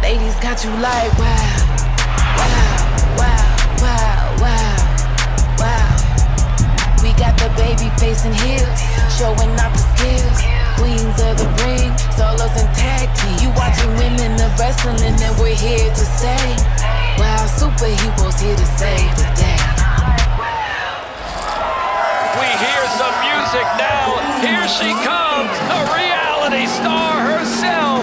Ladies got you like wow, wow, wow, wow, wow, wow. We got the baby face and heels, showing off the skills. Queens of the ring, solos and tag team. You watching women of wrestling and we're here to stay. Wow, superheroes here to save the day. We hear some music now. Here she comes, the reality star herself.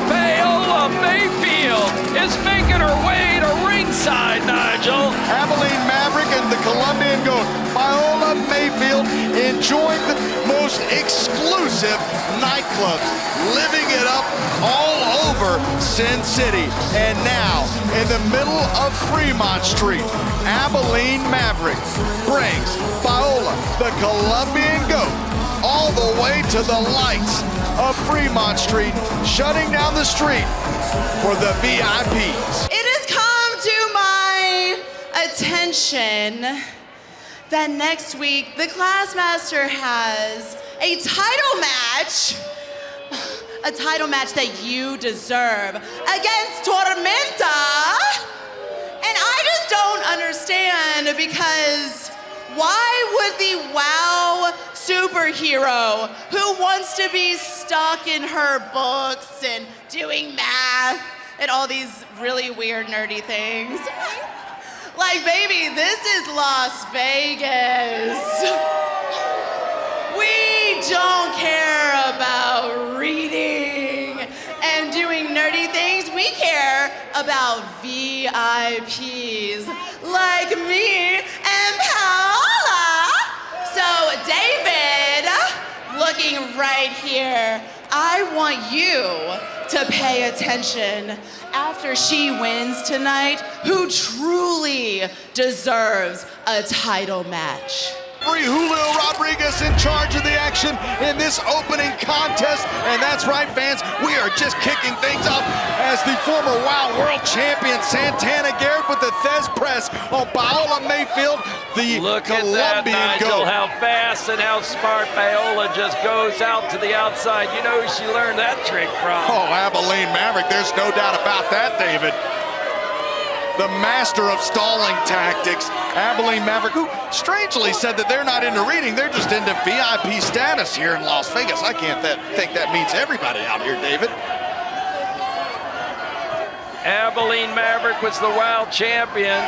Paola Mayfield is making her way to ringside, Nigel. Abilene Maverick and the Colombian goat, Paola Mayfield, enjoying the most exclusive nightclubs, living it up all over Sin City. And now, in the middle of Fremont Street, Abilene Maverick brings Paola, the Colombian goat, all the way to the lights of Fremont Street, shutting down the street for the VIPs. It has come to my attention that next week the Classmaster has a title match that you deserve against Tormenta. And I just don't understand, because why would the WoW superhero who wants to be stuck in her books and doing math and all these really weird nerdy things, like, baby, this is Las Vegas. We don't care about reading and doing nerdy things. We care about VIPs like me and Paola. So, David, looking right here, I want you to pay attention after she wins tonight, who truly deserves a title match. Julio Rodriguez in charge of the action in this opening contest. And that's right, fans, we are just kicking things off as the former WoW World Champion Santana Garrett with the Thez press on Paola Mayfield, the Look Colombian at that, Nigel, goat. how fast and how smart Paola just goes out to the outside. You know who she learned that trick from. Oh, Abilene Maverick, there's no doubt about that, David. The master of stalling tactics, Abilene Maverick, who strangely said that they're not into reading, they're just into VIP status here in Las Vegas. I can't think that means everybody out here, David. Abilene Maverick was the WoW champion.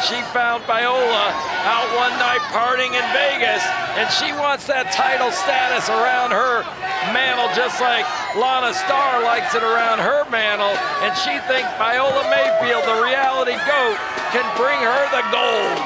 She found Paola out one night partying in Vegas, and she wants that title status around her mantle, just like Lana Star likes it around her mantle, and she thinks Paola Mayfield, the reality GOAT, can bring her the gold.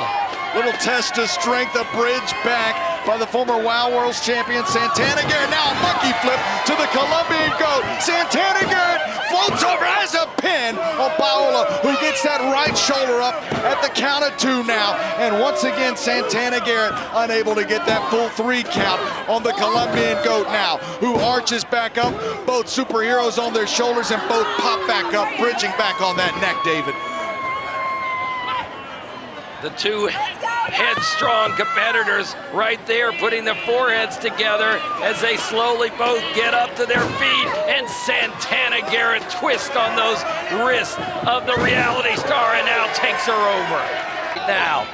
Little test of strength, a bridge back by the former WoW World Champion Santana Garrett. Now a monkey flip to the Colombian goat. Santana Garrett floats over as a pin on Paola, who gets that right shoulder up at the count of 2 now. And once again, Santana Garrett unable to get that full 3 count on the Colombian goat now, who arches back up, both superheroes on their shoulders, and both pop back up, bridging back on that neck, David. The two headstrong competitors right there putting their foreheads together as they slowly both get up to their feet, and Santana Garrett twists on those wrists of the reality star and now takes her over. Now,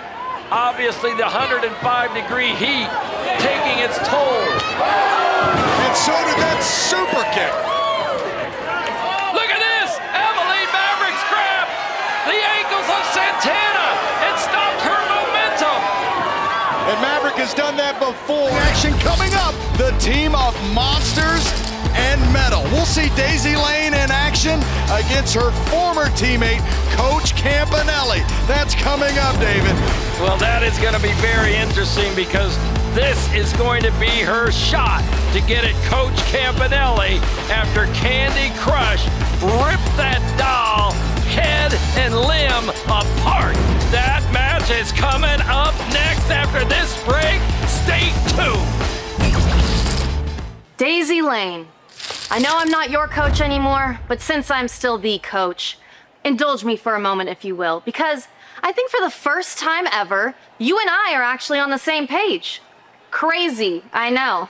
obviously the 105-degree heat taking its toll. And so did that super kick. Look at this! Abilene Maverick's grab the ankles of Santana and stopped her momentum. And Maverick has done that before. Action coming up, the team of monsters and metal. We'll see Daisy Lane in action against her former teammate, Coach Campanelli. That's coming up, David. Well, that is going to be very interesting, because this is going to be her shot to get at Coach Campanelli after Candy Crush ripped that doll head and limb apart. That match is coming up next after this break. Stay tuned. Daisy Lane. I know I'm not your coach anymore, but since I'm still the coach, indulge me for a moment, if you will, because I think for the first time ever, you and I are actually on the same page. Crazy, I know.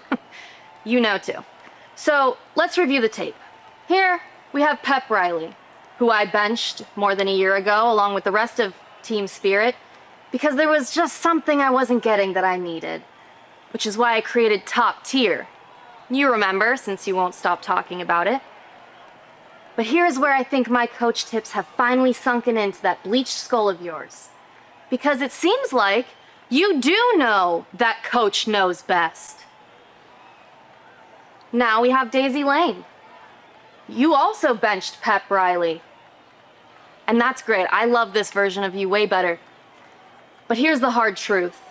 You know too. So let's review the tape. Here We have Pep Riley, who I benched more than a year ago, along with the rest of Team Spirit, because there was just something I wasn't getting that I needed, which is why I created Top Tier. You remember, since you won't stop talking about it. But here's where I think my coach tips have finally sunken into that bleached skull of yours. Because it seems like you do know that coach knows best. Now we have Daisy Lane. You also benched Pep Riley. And that's great. I love this version of you way better. But here's the hard truth.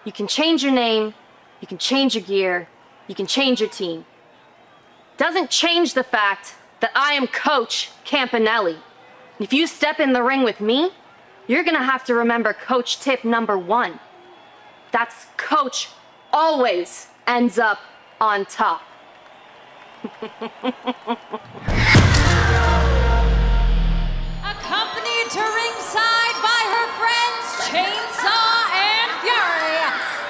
You can change your name, you can change your gear, you can change your team. Doesn't change the fact that I am Coach Campanelli. If you step in the ring with me, you're gonna have to remember coach tip number 1. That's coach always ends up on top. Accompanied to ringside by her friends Chainsaw and Fury,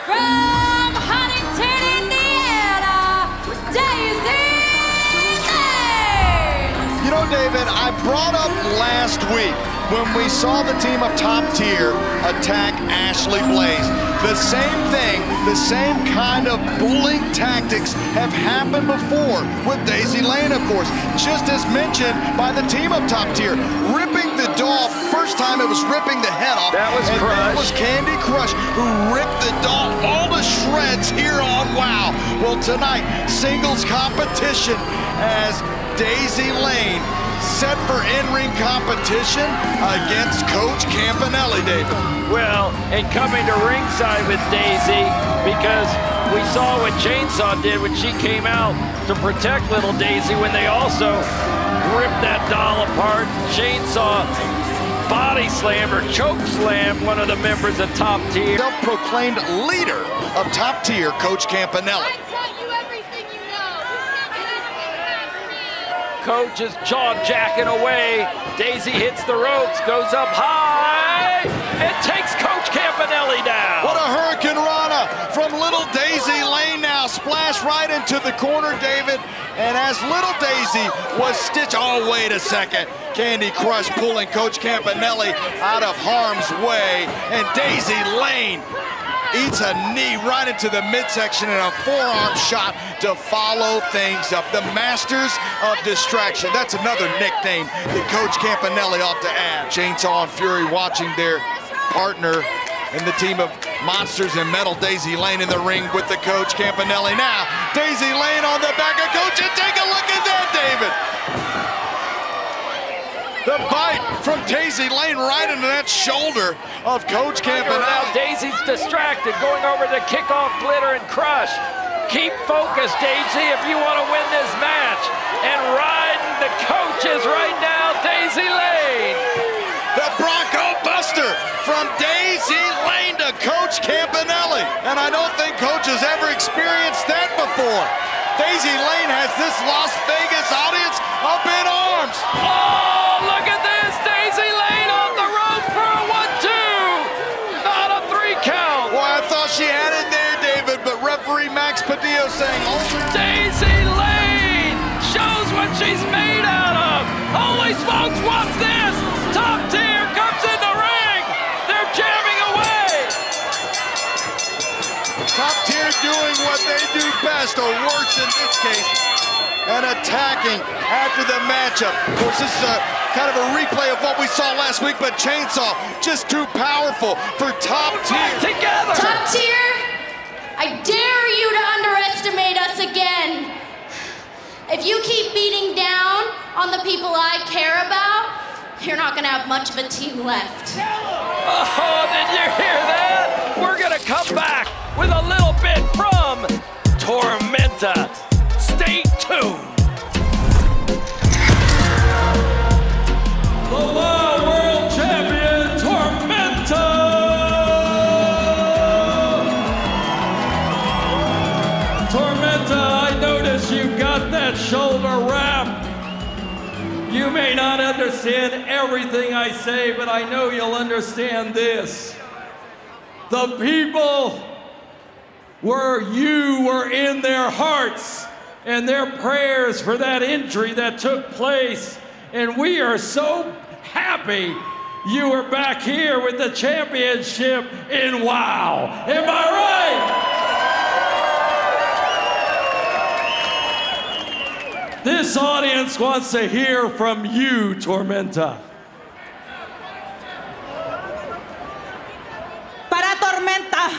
from Huntington, Indiana, Daisy Lane. You know, David, I brought up last week when we saw the team of Top Tier attack Ashley Blaze. The same thing, the same kind of bullying tactics have happened before with Daisy Lane, of course. Just as mentioned by the team of Top Tier, ripping the doll. First time it was ripping the head off. That was Crush. That was Candy Crush, who ripped the doll all to shreds here on WoW. Well, tonight, singles competition as Daisy Lane set for in-ring competition against Coach Campanelli, David. Well, and coming to ringside with Daisy, because we saw what Chainsaw did when she came out to protect little Daisy when they also ripped that doll apart. Chainsaw body slammed or choke slammed one of the members of Top Tier. Self-proclaimed leader of Top Tier, Coach Campanelli. I taught you everything you know. You can't get anything past me. Coach is jaw-jacking away. Daisy hits the ropes, goes up high, and takes Coach Campanelli down. What a Hurricane Rana from little Daisy Lane now. Splash right into the corner, David. And as little Daisy was stitched, oh, wait a second. Candy Crush pulling Coach Campanelli out of harm's way. And Daisy Lane eats a knee right into the midsection and a forearm shot to follow things up. The Masters of Distraction. That's another nickname that Coach Campanelli ought to add. Chainsaw and Fury watching their partner in the team of Monsters and Metal, Daisy Lane, in the ring with the Coach Campanelli. Now, Daisy Lane on the back of Coach, and take a look at that, David. The bite from Daisy Lane right into that shoulder of Coach Campanelli. Now Daisy's distracted, going over to kick off Glitter and Crush. Keep focused, Daisy, if you want to win this match. And riding the coaches right now, Daisy Lane. The Bronco Buster from Daisy Lane to Coach Campanelli. And I don't think Coach has ever experienced that before. Daisy Lane has this Las Vegas audience up in arms. Oh, look at this. Daisy Lane off the rope for a 1-2. Not a 3 count. Well, I thought she had it there, David, but referee Max Padillo saying Daisy Lane shows what she's made out of. Holy smokes, what's this? Top Tier comes in the ring. They're jamming away. Top Tier doing what they do best, or worse in this case, and attacking after the matchup. Of course, this is kind of a replay of what we saw last week, but Chainsaw just too powerful for Top Tier. Together. Top Tier, I dare you to underestimate us again. If you keep beating down on the people I care about, you're not gonna have much of a team left. Oh, did you hear that? We're gonna come back with a little bit from Tormenta. Stay tuned. The WoW World Champion, Tormenta! Tormenta, I notice you got that shoulder wrap. You may not understand everything I say, but I know you'll understand this. The people you were in their hearts and their prayers for that injury that took place. And we are so happy you are back here with the championship in WOW. Am I right? This audience wants to hear from you, Tormenta. Para Tormenta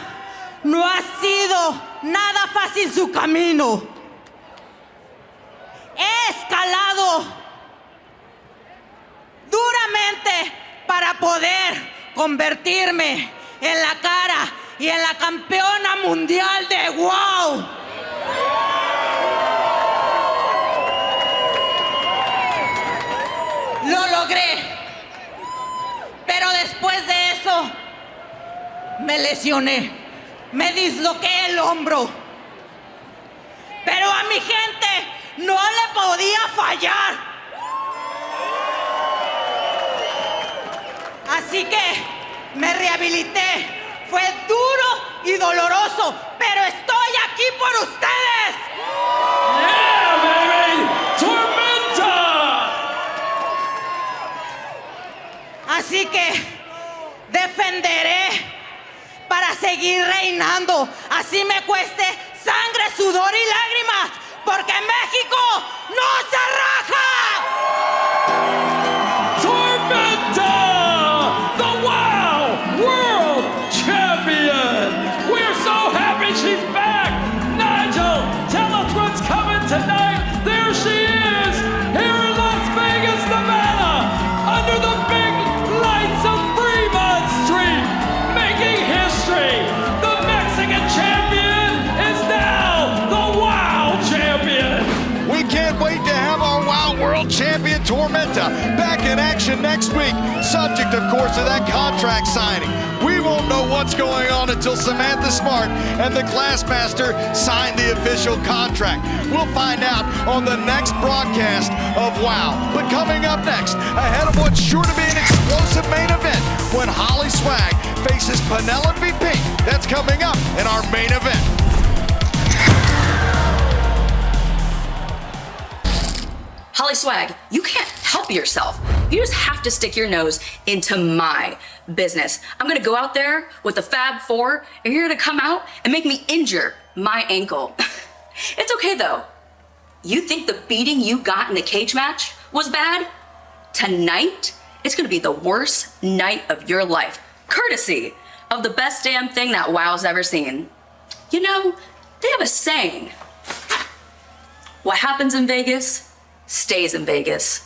no ha sido nada fácil su camino. He escalado duramente para poder convertirme en la cara y en la campeona mundial de WOW. Lo logré, pero después de eso me lesioné, me disloqué el hombro, pero a mi gente no le podía fallar. Así que me rehabilité. Fue duro y doloroso, pero estoy aquí por ustedes. Yeah, baby! Tormenta! Así que defenderé para seguir reinando. Así me cueste sangre, sudor y lágrimas, porque México no se raja. Tormenta! The WOW World Champion! We're so happy she's back! Nigel, tell us what's coming tonight! There she is! Here in Las Vegas, Nevada! Under the big lights of Fremont Street! Making history! The Mexican champion is now the WOW Champion! We can't wait to have our WOW World Champion Tormenta back in action next week, subject, of course, to that contract signing. We won't know what's going on until Samantha Smart and the Classmaster sign the official contract. We'll find out on the next broadcast of WOW. But coming up next, ahead of what's sure to be an explosive main event, when Holly Swag faces Penelope Pink. That's coming up in our main event. Holly Swag, you can't help yourself. You just have to stick your nose into my business. I'm gonna go out there with the Fab Four, and you're gonna come out and make me injure my ankle. It's okay though. You think the beating you got in the cage match was bad? Tonight, it's gonna be the worst night of your life, courtesy of the best damn thing that WOW's ever seen. You know, they have a saying. What happens in Vegas stays in Vegas.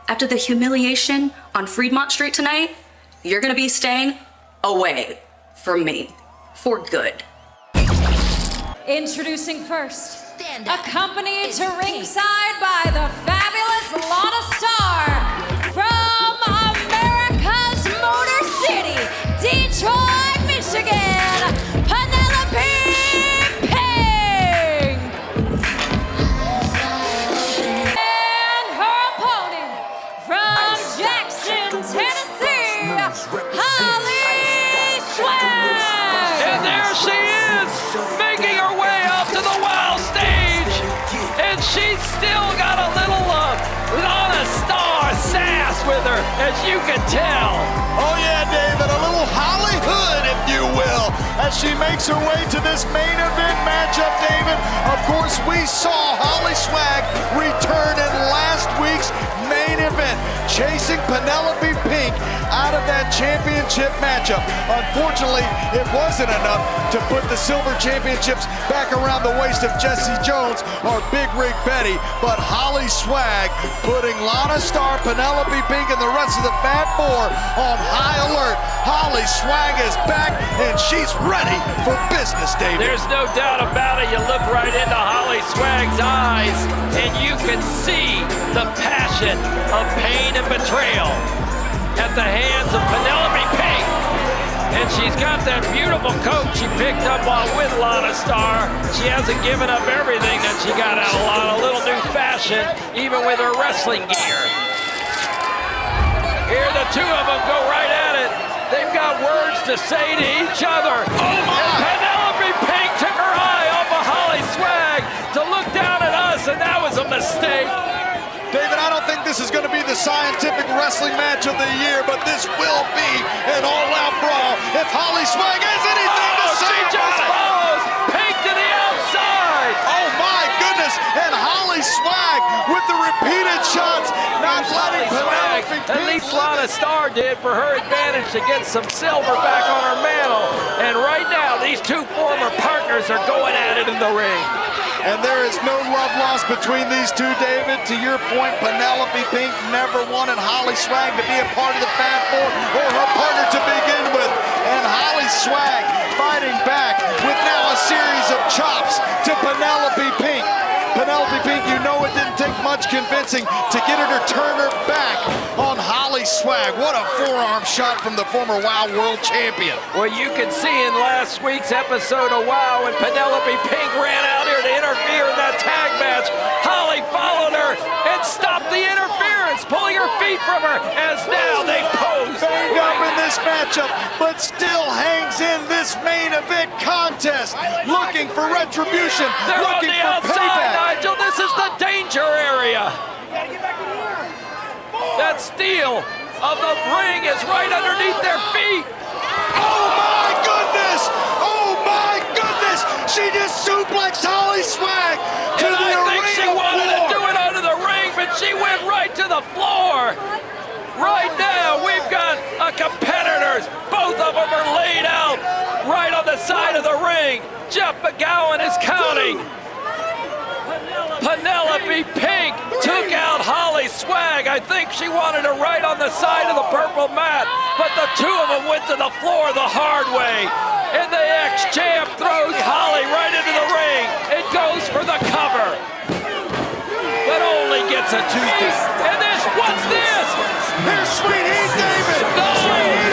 After the humiliation on Fremont Street tonight, you're gonna be staying away from me for good. Introducing first, accompanied to ringside by the fabulous Lana Star from America's Motor City, Detroit, Michigan, Penelope Pink. And her opponent from Jackson, Tennessee, Holly Swag. And there she is, making her way up to the WOW stage. And she's still got a little Lana Star sass with her, as you can tell. Oh yeah, David, a little Hollywood, if you will, as she makes her way to this main event matchup, David. Of course, we saw Holly Swag return in last week's main event, chasing Penelope Pink out of that championship matchup. Unfortunately, it wasn't enough to put the silver championships back around the waist of Jesse Jones or Big Rig Betty, but Holly Swag putting Lana Star, Penelope Pink, and the rest of the Fab Four on high alert. Holly Swag is back, and she's ready for business, David. There's no doubt about it. You look right into Holly Swag's eyes, and you can see the passion of pain and betrayal at the hands of Penelope Pink. And she's got that beautiful coat she picked up while with Lana Star. She hasn't given up everything that she got out of Lana. A little new fashion, even with her wrestling gear. Here the two of them go right at it. They've got words to say to each other. Oh my! And Penelope Pink took her eye off of Holly Swag to look down at us and that was a mistake. David, I don't think this is going to be the scientific wrestling match of the year, but this will be an all-out brawl. If Holly Swag has anything to say she just about it. follows Pink to the outside. Oh my goodness, and Holly Swag with the repeated shots, not letting Penelope Pink. At least Lana Star did for her advantage to get some silver back on her mantle. And right now, these two former partners are going at it in the ring. And there is no love lost between these two, David. To your point, Penelope Pink never wanted Holly Swag to be a part of the Fab Four or her partner to begin with. And Holly Swag fighting back with now a series of chops to Penelope Pink. Penelope Pink, you know it didn't take much convincing to get her to turn her back on Holly Swag. What a forearm shot from the former WOW World Champion. Well, you can see in last week's episode of WOW when Penelope Pink ran out here to interfere in that tag match, Holly followed her and stopped the interference, pulling her feet from her as now they pose. Banged up in this matchup, but still hangs in this main event contest, looking for retribution, They're looking on the for outside, payback. Nigel. This is the danger area. That steel of the ring is right underneath their feet. Oh my goodness! Oh my goodness! She just suplexed Holly Swag to And the I think she arena wanted floor. to do it under the ring, but she went right to the floor. Right now, we've got competitors. Both of them are laid out right on the side of the ring. Jeff McGowan is counting. Penelope Pink took out Holly Swag. I think she wanted her right on the side of the purple mat, but the two of them went to the floor the hard way. And the ex-champ throws Holly right into the ring. It goes for the cover, but only gets a 2 feet. And this, what's this? Here's Sweet Heat, David! No! Sweet Heat